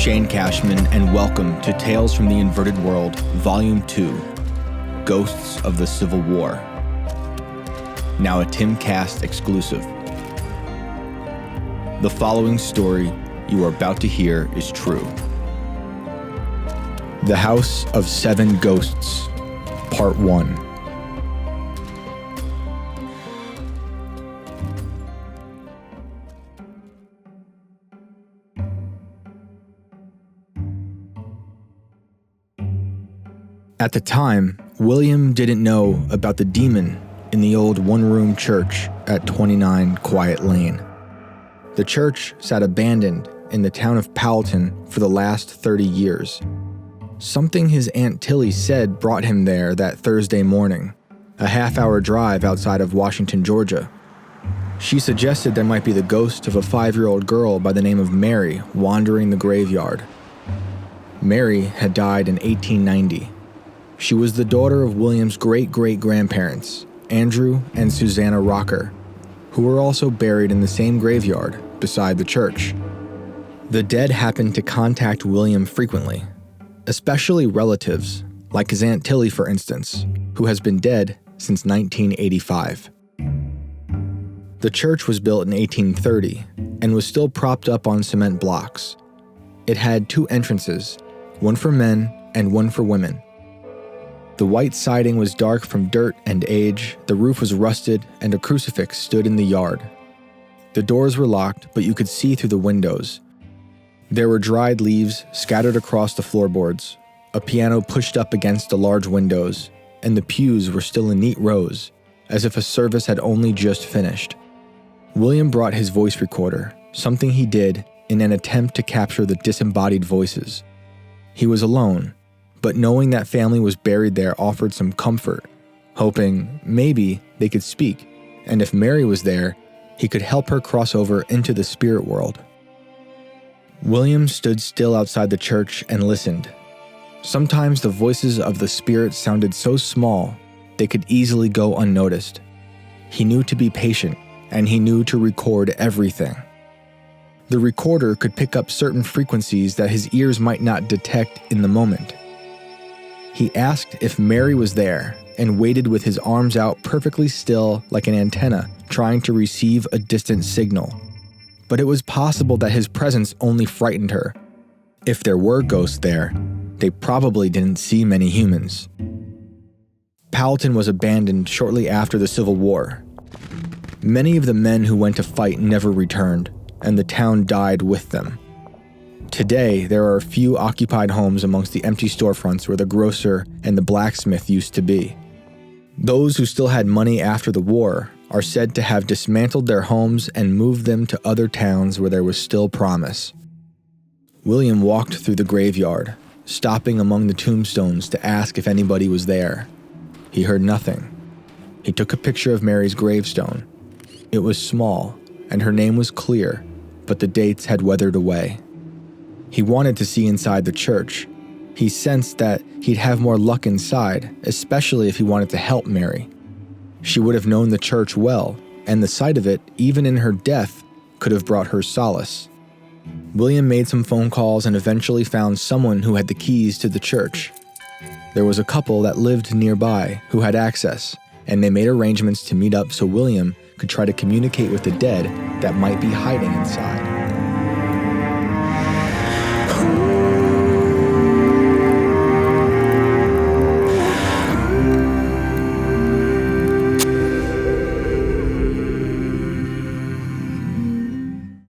Shane Cashman, and welcome to Tales from the Inverted World, Volume 2, Ghosts of the Civil War. Now a Timcast exclusive. The following story you are about to hear is true. The House of Seven Ghosts, Part 1. At the time, William didn't know about the demon in the old one-room church at 29 Quiet Lane. The church sat abandoned in the town of Powelton for the last 30 years. Something his Aunt Tilly said brought him there that Thursday morning, a half-hour drive outside of Washington, Georgia. She suggested there might be the ghost of a 5-year-old girl by the name of Mary wandering the graveyard. Mary had died in 1890. She was the daughter of William's great-great-grandparents, Andrew and Susanna Rocker, who were also buried in the same graveyard beside the church. The dead happened to contact William frequently, especially relatives, like his Aunt Tilly, for instance, who has been dead since 1985. The church was built in 1830 and was still propped up on cement blocks. It had 2 entrances, one for men and one for women. The white siding was dark from dirt and age, the roof was rusted, and a crucifix stood in the yard. The doors were locked, but you could see through the windows. There were dried leaves scattered across the floorboards, a piano pushed up against the large windows, and the pews were still in neat rows, as if a service had only just finished. William brought his voice recorder, something he did in an attempt to capture the disembodied voices. He was alone, but knowing that family was buried there offered some comfort, hoping maybe they could speak, and if Mary was there, he could help her cross over into the spirit world. William stood still outside the church and listened. Sometimes the voices of the spirits sounded so small, they could easily go unnoticed. He knew to be patient, and he knew to record everything. The recorder could pick up certain frequencies that his ears might not detect in the moment. He asked if Mary was there and waited with his arms out perfectly still like an antenna trying to receive a distant signal. But it was possible that his presence only frightened her. If there were ghosts there, they probably didn't see many humans. Powelton was abandoned shortly after the Civil War. Many of the men who went to fight never returned, and the town died with them. Today, there are a few occupied homes amongst the empty storefronts where the grocer and the blacksmith used to be. Those who still had money after the war are said to have dismantled their homes and moved them to other towns where there was still promise. William walked through the graveyard, stopping among the tombstones to ask if anybody was there. He heard nothing. He took a picture of Mary's gravestone. It was small, and her name was clear, but the dates had weathered away. He wanted to see inside the church. He sensed that he'd have more luck inside, especially if he wanted to help Mary. She would have known the church well, and the sight of it, even in her death, could have brought her solace. William made some phone calls and eventually found someone who had the keys to the church. There was a couple that lived nearby who had access, and they made arrangements to meet up so William could try to communicate with the dead that might be hiding inside.